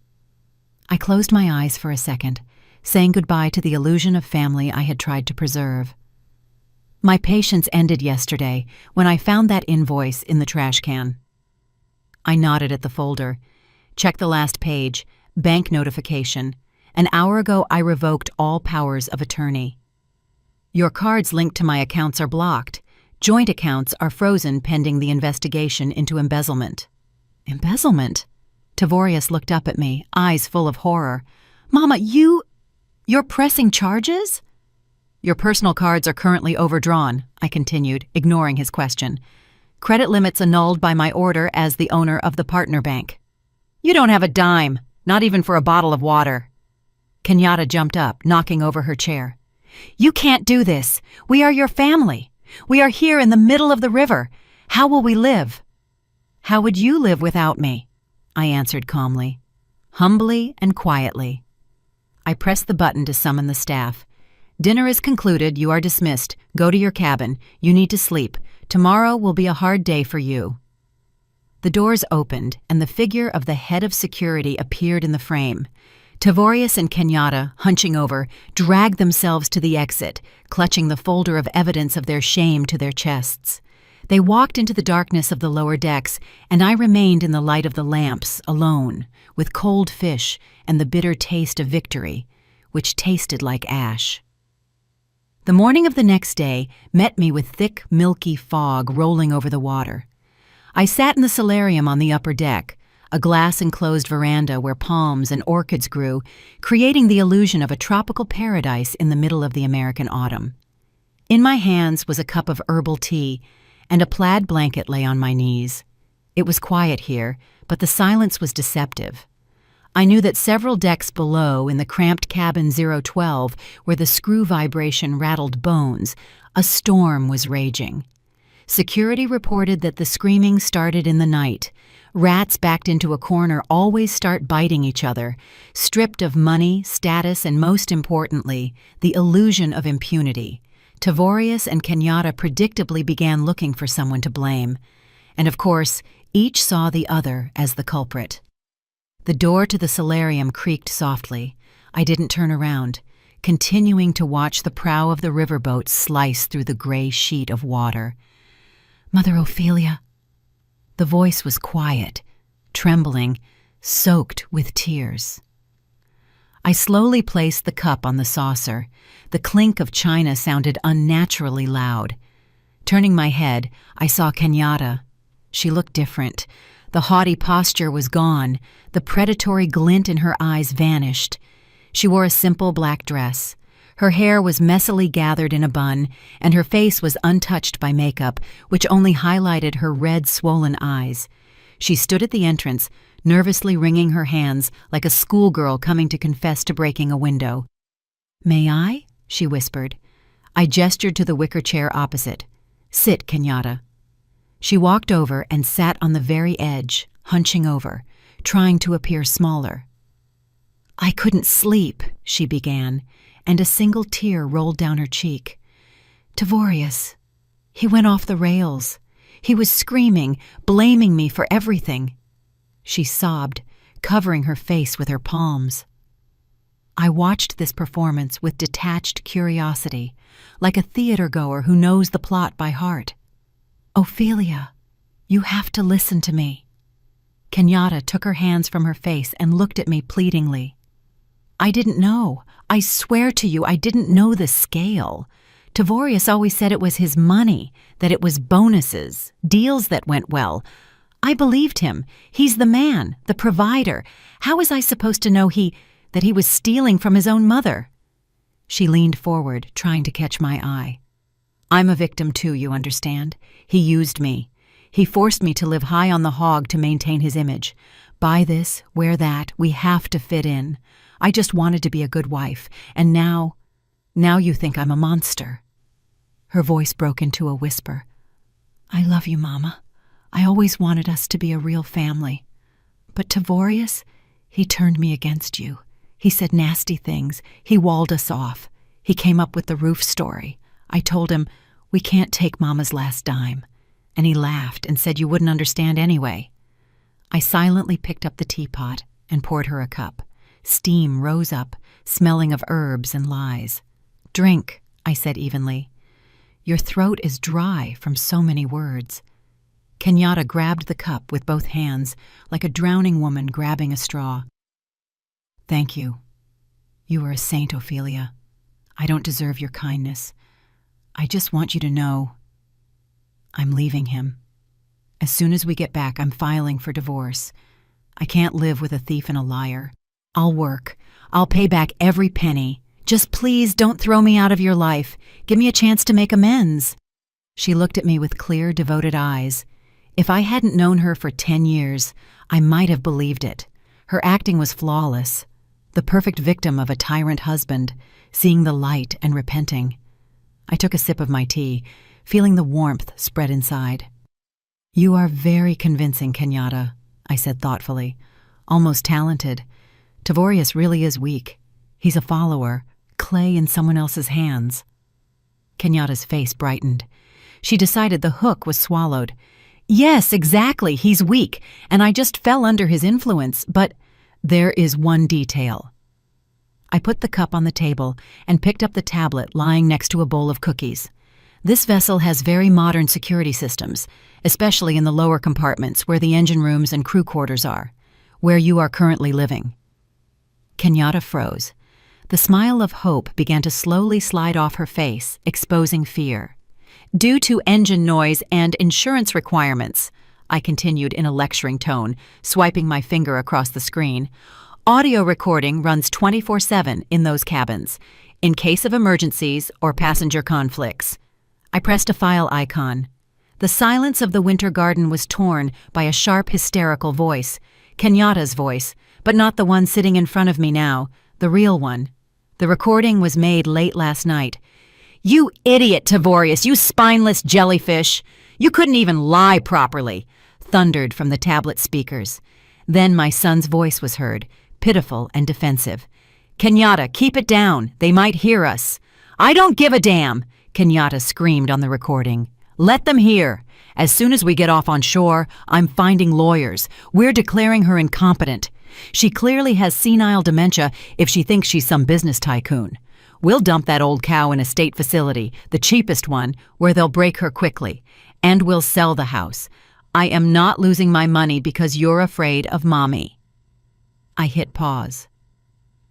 I closed my eyes for a second, saying goodbye to the illusion of family I had tried to preserve. My patience ended yesterday when I found that invoice in the trash can. I nodded at the folder. Check the last page. Bank notification. An hour ago, I revoked all powers of attorney. Your cards linked to my accounts are blocked. Joint accounts are frozen pending the investigation into embezzlement. Embezzlement? Tavorius looked up at me, eyes full of horror. Mama, you're pressing charges? Your personal cards are currently overdrawn, I continued, ignoring his question. Credit limits annulled by my order as the owner of the partner bank. You don't have a dime, not even for a bottle of water. Kenyatta jumped up, knocking over her chair. You can't do this. We are your family. We are here in the middle of the river. How will we live? How would you live without me? I answered calmly, humbly and quietly. I pressed the button to summon the staff. Dinner is concluded. You are dismissed. Go to your cabin. You need to sleep. Tomorrow will be a hard day for you. The doors opened, and the figure of the head of security appeared in the frame. Tavorius and Kenyatta, hunching over, dragged themselves to the exit, clutching the folder of evidence of their shame to their chests. They walked into the darkness of the lower decks, and I remained in the light of the lamps, alone, with cold fish and the bitter taste of victory, which tasted like ash. The morning of the next day met me with thick, milky fog rolling over the water. I sat in the solarium on the upper deck, a glass-enclosed veranda where palms and orchids grew, creating the illusion of a tropical paradise in the middle of the American autumn. In my hands was a cup of herbal tea, and a plaid blanket lay on my knees. It was quiet here, but the silence was deceptive. I knew that several decks below, in the cramped cabin 012, where the screw vibration rattled bones, a storm was raging. Security reported that the screaming started in the night. Rats backed into a corner always start biting each other, stripped of money, status, and most importantly, the illusion of impunity. Tavorius and Kenyatta predictably began looking for someone to blame. And of course, each saw the other as the culprit. The door to the solarium creaked softly. I didn't turn around, continuing to watch the prow of the riverboat slice through the gray sheet of water. Mother Ophelia. The voice was quiet, trembling, soaked with tears. I slowly placed the cup on the saucer. The clink of china sounded unnaturally loud. Turning my head, I saw Kenyatta. She looked different. The haughty posture was gone. The predatory glint in her eyes vanished. She wore a simple black dress. Her hair was messily gathered in a bun, and her face was untouched by makeup, which only highlighted her red, swollen eyes. She stood at the entrance, nervously wringing her hands like a schoolgirl coming to confess to breaking a window. "May I?" she whispered. I gestured to the wicker chair opposite. "Sit, Kenyatta." She walked over and sat on the very edge, hunching over, trying to appear smaller. "I couldn't sleep," she began, and a single tear rolled down her cheek. "Tavorius, he went off the rails. He was screaming, blaming me for everything." She sobbed, covering her face with her palms. I watched this performance with detached curiosity, like a theater-goer who knows the plot by heart. "Ophelia, you have to listen to me." Kenyatta took her hands from her face and looked at me pleadingly. "I didn't know. I swear to you, I didn't know the scale. Tavorius always said it was his money, that it was bonuses, deals that went well. I believed him. He's the man, the provider. How was I supposed to know that he was stealing from his own mother?" She leaned forward, trying to catch my eye. "I'm a victim too, you understand. He used me. He forced me to live high on the hog to maintain his image. Buy this, wear that, we have to fit in. I just wanted to be a good wife, and now you think I'm a monster." Her voice broke into a whisper. "I love you, Mama. I always wanted us to be a real family. But Tavorius, he turned me against you. He said nasty things. He walled us off. He came up with the roof story. I told him, we can't take Mama's last dime. And he laughed and said you wouldn't understand anyway." I silently picked up the teapot and poured her a cup. Steam rose up, smelling of herbs and lies. "Drink," I said evenly. Your throat is dry from so many words." Kenyatta grabbed the cup with both hands, like a drowning woman grabbing a straw. "Thank you. You are a saint, Ophelia. I don't deserve your kindness. I just want you to know I'm leaving him. As soon as we get back, I'm filing for divorce. I can't live with a thief and a liar. I'll work. I'll pay back every penny. Just please don't throw me out of your life. Give me a chance to make amends." She looked at me with clear, devoted eyes. If I hadn't known her for 10 years, I might have believed it. Her acting was flawless. The perfect victim of a tyrant husband, seeing the light and repenting. I took a sip of my tea, feeling the warmth spread inside. "You are very convincing, Kenyatta," I said thoughtfully. "Almost talented. Tavorius really is weak. He's a follower, clay in someone else's hands." Kenyatta's face brightened. She decided the hook was swallowed. "Yes, exactly, he's weak, and I just fell under his influence, but there is one detail." I put the cup on the table and picked up the tablet lying next to a bowl of cookies. "This vessel has very modern security systems, especially in the lower compartments where the engine rooms and crew quarters are, where you are currently living." Kenyatta froze. The smile of hope began to slowly slide off her face, exposing fear. "Due to engine noise and insurance requirements," I continued in a lecturing tone, swiping my finger across the screen, "audio recording runs 24/7 in those cabins, in case of emergencies or passenger conflicts." I pressed a file icon. The silence of the winter garden was torn by a sharp, hysterical voice, Kenyatta's voice, but not the one sitting in front of me now, the real one. The recording was made late last night. "You idiot, Tavorius, you spineless jellyfish! You couldn't even lie properly," thundered from the tablet speakers. Then my son's voice was heard, pitiful and defensive. "Kenyatta, keep it down. They might hear us." "I don't give a damn," Kenyatta screamed on the recording. "Let them hear. As soon as we get off on shore, I'm finding lawyers. We're declaring her incompetent. She clearly has senile dementia if she thinks she's some business tycoon. We'll dump that old cow in a state facility, the cheapest one, where they'll break her quickly. And we'll sell the house. I am not losing my money because you're afraid of Mommy." I hit pause.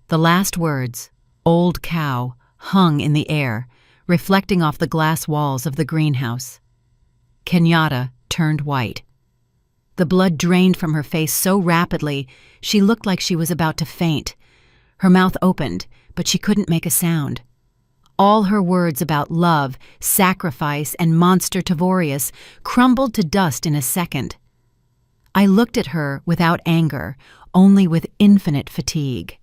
The last words, "old cow," hung in the air, reflecting off the glass walls of the greenhouse. Kenyatta turned white. The blood drained from her face so rapidly, she looked like she was about to faint. Her mouth opened, but she couldn't make a sound. All her words about love, sacrifice, and monster Tavorius crumbled to dust in a second. I looked at her without anger, only with infinite fatigue.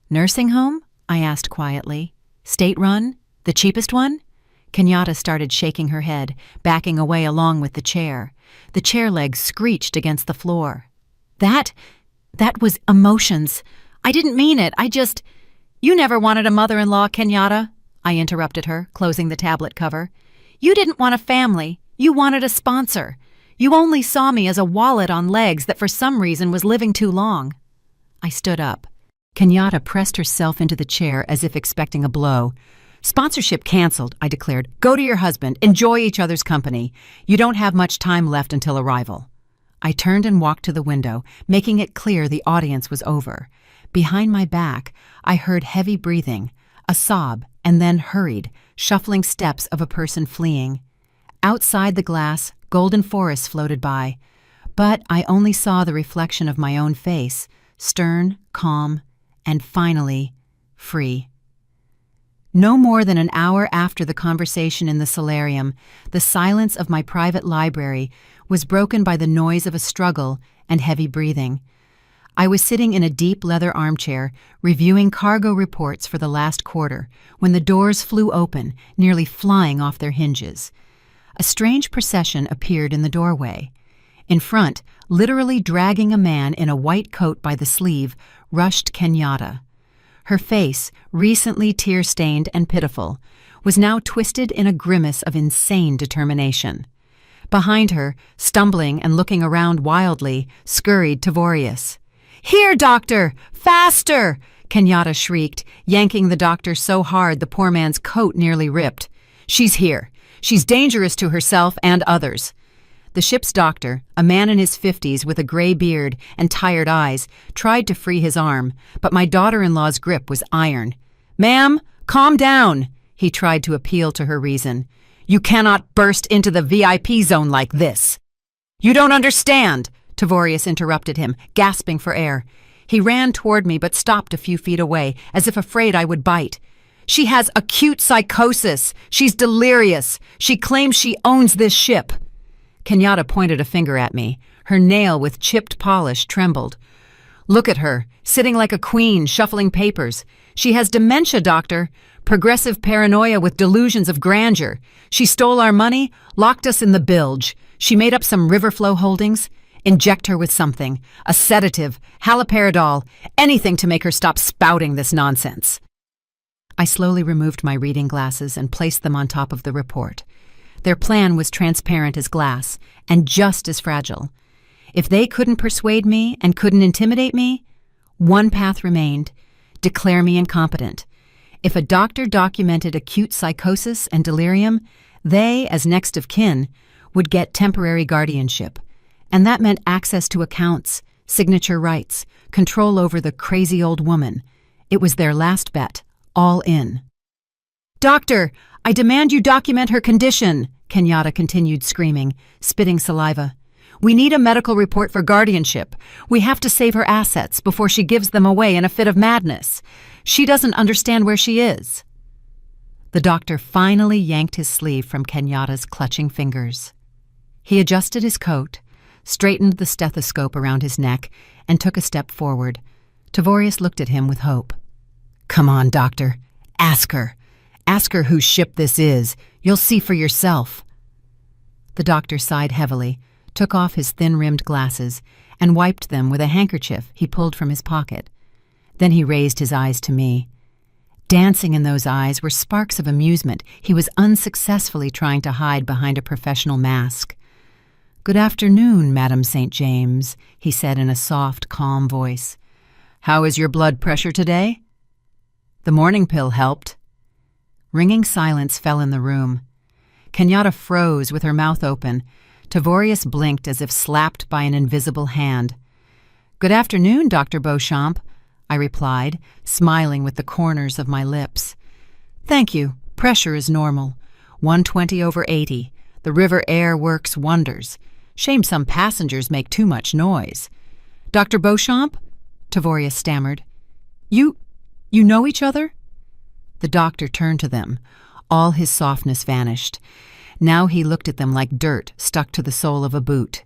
"Nursing home?" I asked quietly. "State-run? The cheapest one?" Kenyatta started shaking her head, backing away along with the chair. The chair legs screeched against the floor. That was emotions. I didn't mean it. You never wanted a mother-in-law, Kenyatta," I interrupted her, closing the tablet cover. "You didn't want a family. You wanted a sponsor. You only saw me as a wallet on legs that for some reason was living too long." I stood up. Kenyatta pressed herself into the chair as if expecting a blow. "Sponsorship canceled," I declared. "Go to your husband. Enjoy each other's company. You don't have much time left until arrival." I turned and walked to the window, making it clear the audience was over. Behind my back, I heard heavy breathing, a sob, and then hurried, shuffling steps of a person fleeing. Outside the glass, golden forests floated by, but I only saw the reflection of my own face, stern, calm, and finally, free. No more than an hour after the conversation in the solarium, the silence of my private library was broken by the noise of a struggle and heavy breathing. I was sitting in a deep leather armchair, reviewing cargo reports for the last quarter, when the doors flew open, nearly flying off their hinges. A strange procession appeared in the doorway. In front, literally dragging a man in a white coat by the sleeve, rushed Kenyatta. Her face, recently tear-stained and pitiful, was now twisted in a grimace of insane determination. Behind her, stumbling and looking around wildly, scurried Tavorius. "Here, doctor! Faster!" Kenyatta shrieked, yanking the doctor so hard the poor man's coat nearly ripped. "She's here. She's dangerous to herself and others." The ship's doctor, a man in his 50s with a gray beard and tired eyes, tried to free his arm, but my daughter-in-law's grip was iron. "Ma'am, calm down," he tried to appeal to her reason. "You cannot burst into the VIP zone like this." "You don't understand," Tavorius interrupted him, gasping for air. He ran toward me but stopped a few feet away, as if afraid I would bite. "She has acute psychosis. She's delirious. She claims she owns this ship." Kenyatta pointed a finger at me. Her nail with chipped polish trembled. "Look at her, sitting like a queen, shuffling papers. She has dementia, doctor. Progressive paranoia with delusions of grandeur. She stole our money, locked us in the bilge. She made up some river flow holdings. Inject her with something. A sedative, haloperidol, anything to make her stop spouting this nonsense." I slowly removed my reading glasses and placed them on top of the report. Their plan was transparent as glass and just as fragile. If they couldn't persuade me and couldn't intimidate me, one path remained: declare me incompetent. If a doctor documented acute psychosis and delirium, they, as next of kin, would get temporary guardianship. And that meant access to accounts, signature rights, control over the crazy old woman. It was their last bet, all in. "Doctor, I demand you document her condition," Kenyatta continued screaming, spitting saliva. "We need a medical report for guardianship. We have to save her assets before she gives them away in a fit of madness. She doesn't understand where she is." The doctor finally yanked his sleeve from Kenyatta's clutching fingers. He adjusted his coat, straightened the stethoscope around his neck, and took a step forward. Tavorius looked at him with hope. "Come on, doctor. Ask her. Ask her whose ship this is. You'll see for yourself." The doctor sighed heavily, took off his thin-rimmed glasses, and wiped them with a handkerchief he pulled from his pocket. Then he raised his eyes to me. Dancing in those eyes were sparks of amusement he was unsuccessfully trying to hide behind a professional mask. "Good afternoon, Madam St. James," he said in a soft, calm voice. "How is your blood pressure today?" "The morning pill helped." Ringing silence fell in the room. Kenyatta froze with her mouth open. Tavorius blinked as if slapped by an invisible hand. "Good afternoon, Dr. Beauchamp," I replied, smiling with the corners of my lips. "Thank you. Pressure is normal. 120/80. The river air works wonders. Shame some passengers make too much noise." "Dr. Beauchamp?" Tavorius stammered. You know each other?" The doctor turned to them. All his softness vanished. Now he looked at them like dirt stuck to the sole of a boot.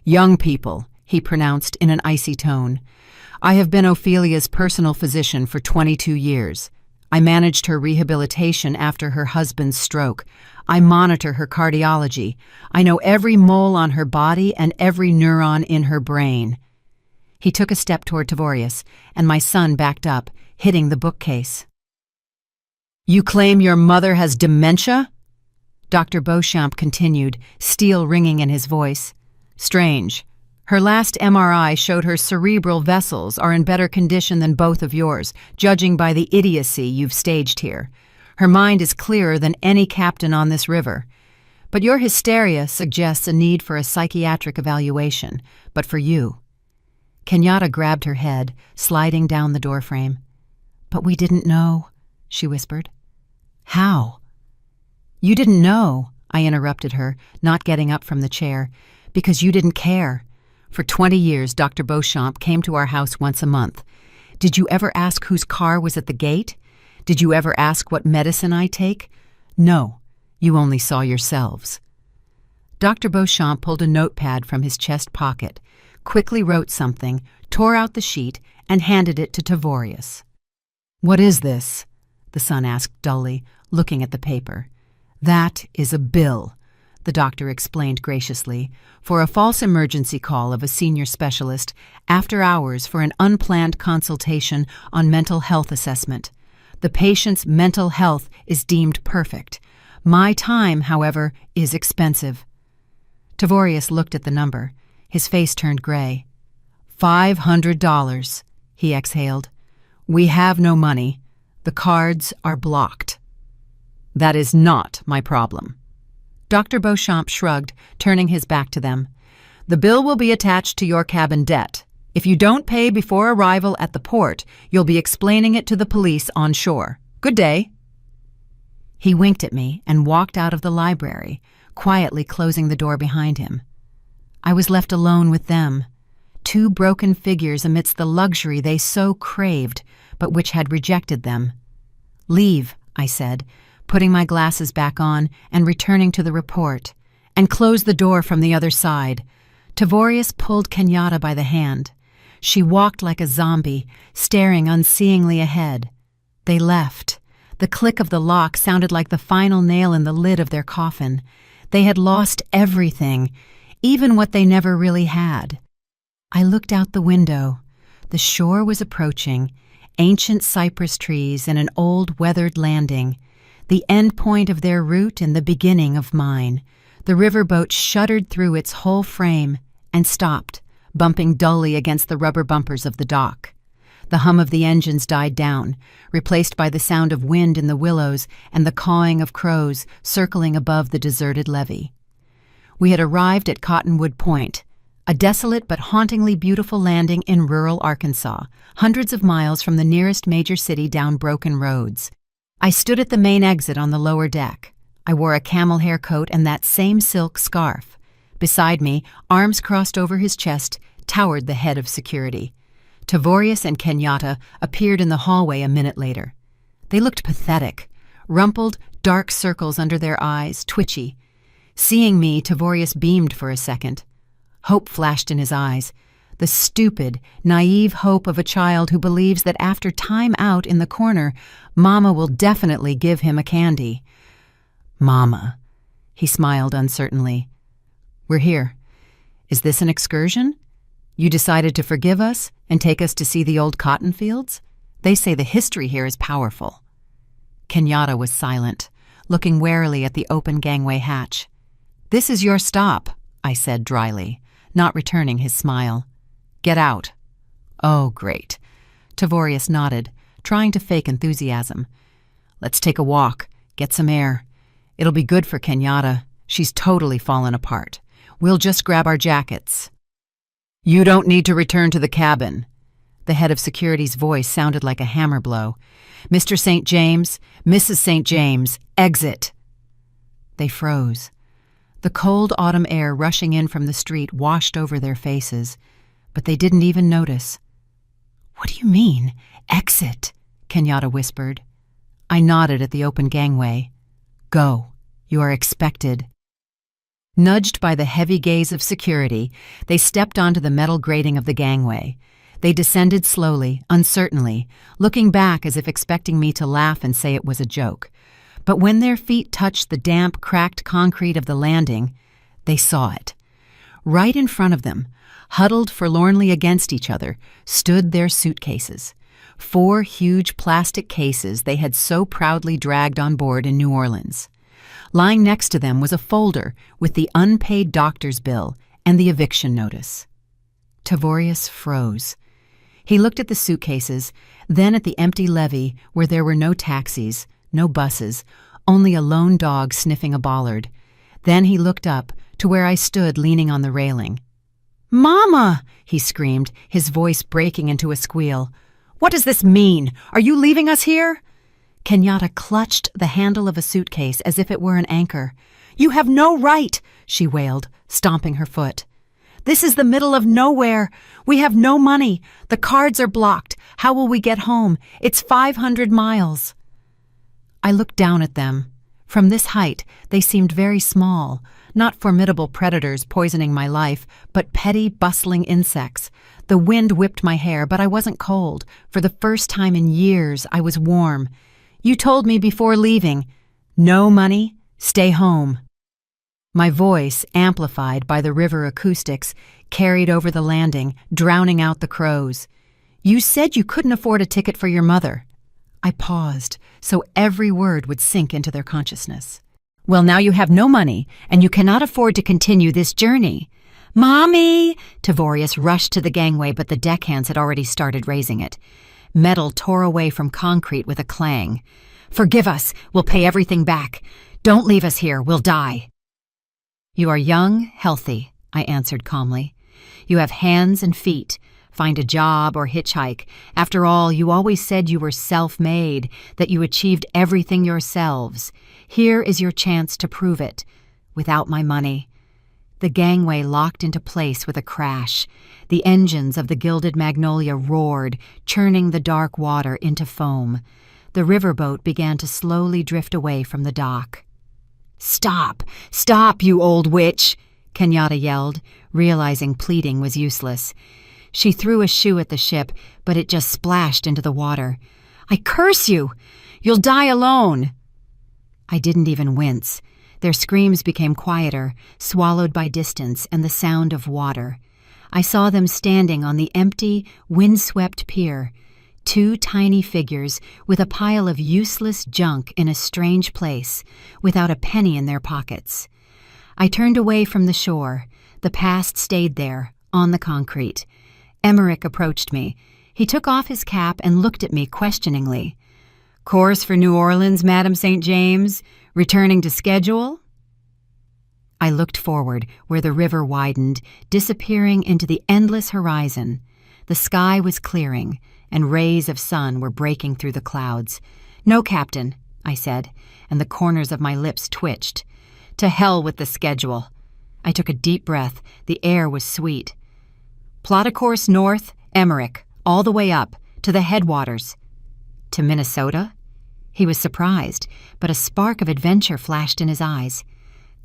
"Young people," he pronounced in an icy tone. "I have been Ophelia's personal physician for 22 years. I managed her rehabilitation after her husband's stroke. I monitor her cardiology. I know every mole on her body and every neuron in her brain." He took a step toward Tavorius, and my son backed up, hitting the bookcase. "You claim your mother has dementia?" Dr. Beauchamp continued, steel ringing in his voice. "Strange. Her last MRI showed her cerebral vessels are in better condition than both of yours, judging by the idiocy you've staged here. Her mind is clearer than any captain on this river. But your hysteria suggests a need for a psychiatric evaluation, but for you." Kenyatta grabbed her head, sliding down the doorframe. "But we didn't know," she whispered. "How?" "You didn't know," I interrupted her, not getting up from the chair, "because you didn't care. For 20 years, Dr. Beauchamp came to our house once a month. Did you ever ask whose car was at the gate? Did you ever ask what medicine I take? No, you only saw yourselves." Dr. Beauchamp pulled a notepad from his chest pocket, quickly wrote something, tore out the sheet, and handed it to Tavorius. "What is this?" the son asked dully, looking at the paper. "That is a bill," the doctor explained graciously, "for a false emergency call of a senior specialist after hours for an unplanned consultation on mental health assessment. The patient's mental health is deemed perfect. My time, however, is expensive." Tavorius looked at the number. His face turned gray. $500, he exhaled. "We have no money. The cards are blocked." "That is not my problem." Dr. Beauchamp shrugged, turning his back to them. The bill will be attached to your cabin debt. If you don't pay before arrival at the port, you'll be explaining it to the police on shore. Good day. He winked at me and walked out of the library, quietly closing the door behind him. I was left alone with them, two broken figures amidst the luxury they so craved, but which had rejected them. Leave, I said, putting my glasses back on and returning to the report, and closed the door from the other side. Tavorius pulled Kenyatta by the hand. She walked like a zombie, staring unseeingly ahead. They left. The click of the lock sounded like the final nail in the lid of their coffin. They had lost everything, even what they never really had. I looked out the window. The shore was approaching, ancient cypress trees and an old weathered landing, the end point of their route and the beginning of mine. The riverboat shuddered through its whole frame and stopped, bumping dully against the rubber bumpers of the dock. The hum of the engines died down, replaced by the sound of wind in the willows and the cawing of crows circling above the deserted levee. We had arrived at Cottonwood Point, a desolate but hauntingly beautiful landing in rural Arkansas, hundreds of miles from the nearest major city down broken roads. I stood at the main exit on the lower deck. I wore a camel hair coat and that same silk scarf. Beside me, arms crossed over his chest, towered the head of security. Tavorius and Kenyatta appeared in the hallway a minute later. They looked pathetic, rumpled, dark circles under their eyes, twitchy. Seeing me, Tavorius beamed for a second. Hope flashed in his eyes, the stupid, naive hope of a child who believes that after time out in the corner, Mama will definitely give him a candy. Mama, he smiled uncertainly. We're here. Is this an excursion? You decided to forgive us and take us to see the old cotton fields? They say the history here is powerful. Kenyatta was silent, looking warily at the open gangway hatch. This is your stop, I said dryly, not returning his smile. Get out. Oh, great. Tavorius nodded, trying to fake enthusiasm. Let's take a walk, get some air. It'll be good for Kenyatta. She's totally fallen apart. We'll just grab our jackets. You don't need to return to the cabin. The head of security's voice sounded like a hammer blow. Mr. St. James, Mrs. St. James, exit. They froze. The cold autumn air rushing in from the street washed over their faces, but they didn't even notice. What do you mean, exit? Kenyatta whispered. I nodded at the open gangway. Go. You are expected. Nudged by the heavy gaze of security, they stepped onto the metal grating of the gangway. They descended slowly, uncertainly, looking back as if expecting me to laugh and say it was a joke. But when their feet touched the damp, cracked concrete of the landing, they saw it. Right in front of them, huddled forlornly against each other, stood their suitcases. 4 huge plastic cases they had so proudly dragged on board in New Orleans. Lying next to them was a folder with the unpaid doctor's bill and the eviction notice. Tavorius froze. He looked at the suitcases, then at the empty levee where there were no taxis, no buses, only a lone dog sniffing a bollard. Then he looked up to where I stood leaning on the railing. Mama! He screamed, his voice breaking into a squeal. What does this mean? Are you leaving us here? Kenyatta clutched the handle of a suitcase as if it were an anchor. You have no right, she wailed, stomping her foot. This is the middle of nowhere. We have no money. The cards are blocked. How will we get home? It's 500 miles. I looked down at them. From this height, they seemed very small, not formidable predators poisoning my life, but petty, bustling insects. The wind whipped my hair, but I wasn't cold. For the first time in years, I was warm. You told me before leaving, no money, stay home. My voice, amplified by the river acoustics, carried over the landing, drowning out the crows. You said you couldn't afford a ticket for your mother. I paused, so every word would sink into their consciousness. Well, now you have no money, and you cannot afford to continue this journey. Mommy! Tavorius rushed to the gangway, but the deckhands had already started raising it. Metal tore away from concrete with a clang. Forgive us. We'll pay everything back. Don't leave us here. We'll die. You are young, healthy, I answered calmly. You have hands and feet. Find a job or hitchhike. After all, you always said you were self-made, that you achieved everything yourselves. Here is your chance to prove it. Without my money. The gangway locked into place with a crash. The engines of the Gilded Magnolia roared, churning the dark water into foam. The riverboat began to slowly drift away from the dock. "Stop! Stop, you old witch!" Kenyatta yelled, realizing pleading was useless. She threw a shoe at the ship, but it just splashed into the water. "I curse you! You'll die alone!" I didn't even wince. Their screams became quieter, swallowed by distance and the sound of water. I saw them standing on the empty, windswept pier, two tiny figures with a pile of useless junk in a strange place, without a penny in their pockets. I turned away from the shore. The past stayed there, on the concrete. Emmerich approached me. He took off his cap and looked at me questioningly. "Course for New Orleans, Madam St. James? Returning to schedule?" I looked forward, where the river widened, disappearing into the endless horizon. The sky was clearing, and rays of sun were breaking through the clouds. "No, Captain," I said, and the corners of my lips twitched. "To hell with the schedule." I took a deep breath. The air was sweet. "Plot a course north, Emmerich, all the way up, to the headwaters." "To Minnesota?" He was surprised, but a spark of adventure flashed in his eyes.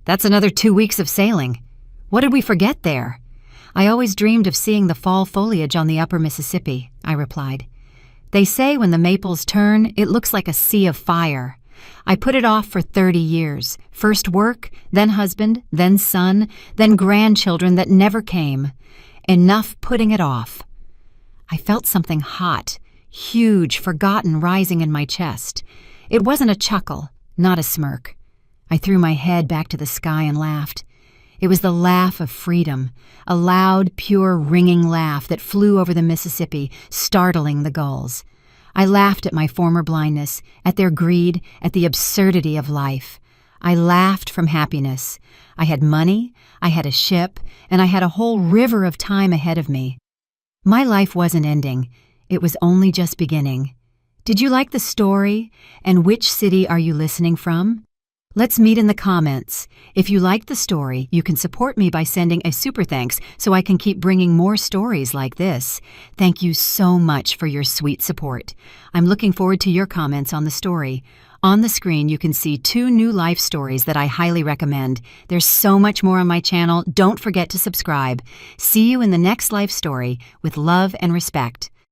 "That's another 2 weeks of sailing. What did we forget there?" "I always dreamed of seeing the fall foliage on the upper Mississippi," I replied. "They say when the maples turn, it looks like a sea of fire. I put it off for 30 years. First work, then husband, then son, then grandchildren that never came. Enough putting it off." I felt something hot, huge, forgotten rising in my chest. It wasn't a chuckle, not a smirk. I threw my head back to the sky and laughed. It was the laugh of freedom, a loud, pure, ringing laugh that flew over the Mississippi, startling the gulls. I laughed at my former blindness, at their greed, at the absurdity of life. I laughed from happiness. I had money, I had a ship, and I had a whole river of time ahead of me. My life wasn't ending. It was only just beginning. Did you like the story? And which city are you listening from? Let's meet in the comments. If you liked the story, you can support me by sending a super thanks so I can keep bringing more stories like this. Thank you so much for your sweet support. I'm looking forward to your comments on the story. On the screen, you can see 2 new life stories that I highly recommend. There's so much more on my channel. Don't forget to subscribe. See you in the next life story with love and respect.